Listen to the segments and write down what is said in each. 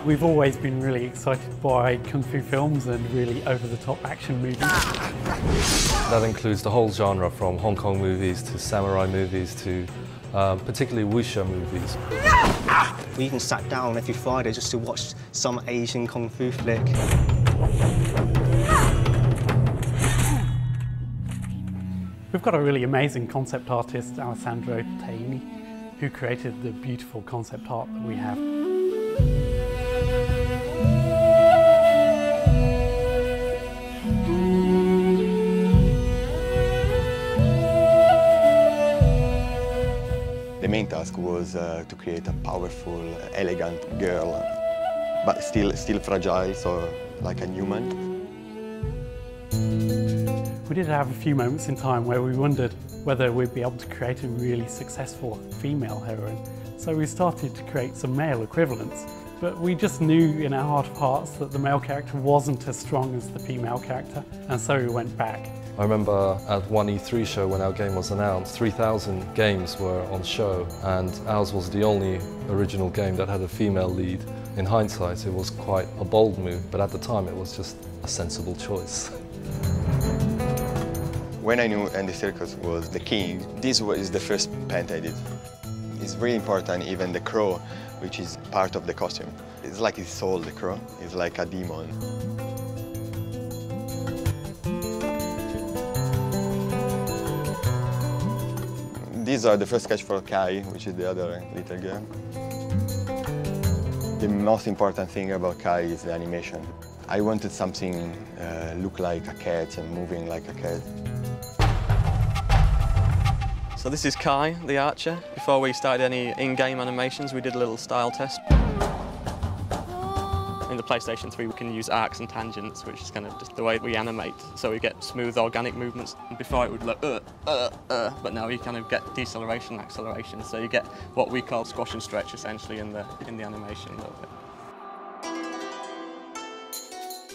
We've always been really excited by Kung Fu films and really over-the-top action movies. That includes the whole genre, from Hong Kong movies to samurai movies to particularly wuxia movies. We even sat down every Friday just to watch some Asian Kung Fu flick. We've got a really amazing concept artist, Alessandro Taini, who created the beautiful concept art that we have. The main task was to create a powerful, elegant girl, but still fragile, so like a human. We did have a few moments in time where we wondered whether we'd be able to create a really successful female heroine. So we started to create some male equivalents, but we just knew in our heart of hearts that the male character wasn't as strong as the female character, and so we went back. I remember at one E3 show when our game was announced, 3,000 games were on show, and ours was the only original game that had a female lead. In hindsight, it was quite a bold move, but at the time it was just a sensible choice. When I knew Andy Serkis was the king, this was the first paint I did. It's really important, even the crow, which is part of the costume. It's like his soul, the crow. It's like a demon. These are the first sketch for Kai, which is the other little girl. The most important thing about Kai is the animation. I wanted something look like a cat and moving like a cat. So this is Kai, the archer. Before we started any in-game animations, we did a little style test. In the PlayStation 3, we can use arcs and tangents, which is kind of just the way we animate. So we get smooth, organic movements. Before it would look, but now you kind of get deceleration, acceleration. So you get what we call squash and stretch, essentially, in the animation a little bit.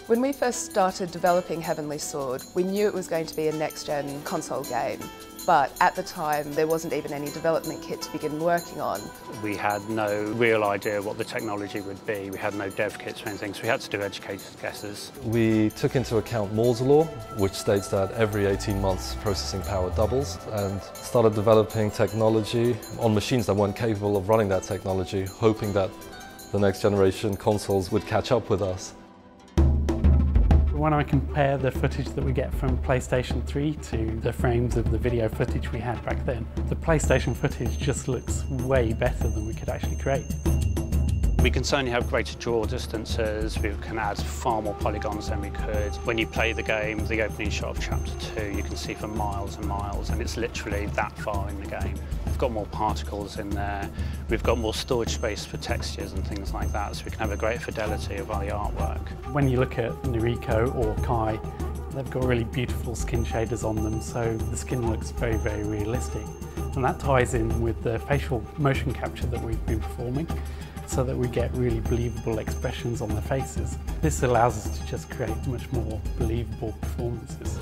When we first started developing Heavenly Sword, we knew it was going to be a next-gen console game. But at the time, there wasn't even any development kit to begin working on. We had no real idea what the technology would be. We had no dev kits or anything, so we had to do educated guesses. We took into account Moore's Law, which states that every 18 months processing power doubles, and started developing technology on machines that weren't capable of running that technology, hoping that the next generation consoles would catch up with us. When I compare the footage that we get from PlayStation 3 to the frames of the video footage we had back then, the PlayStation footage just looks way better than we could actually create. We can certainly have greater draw distances, we can add far more polygons than we could. When you play the game, the opening shot of Chapter 2, you can see for miles and miles, and it's literally that far in the game. We've got more particles in there, we've got more storage space for textures and things like that, so we can have a great fidelity of the artwork. When you look at Noriko or Kai, they've got really beautiful skin shaders on them, so the skin looks very, very realistic. And that ties in with the facial motion capture that we've been performing, so that we get really believable expressions on their faces. This allows us to just create much more believable performances.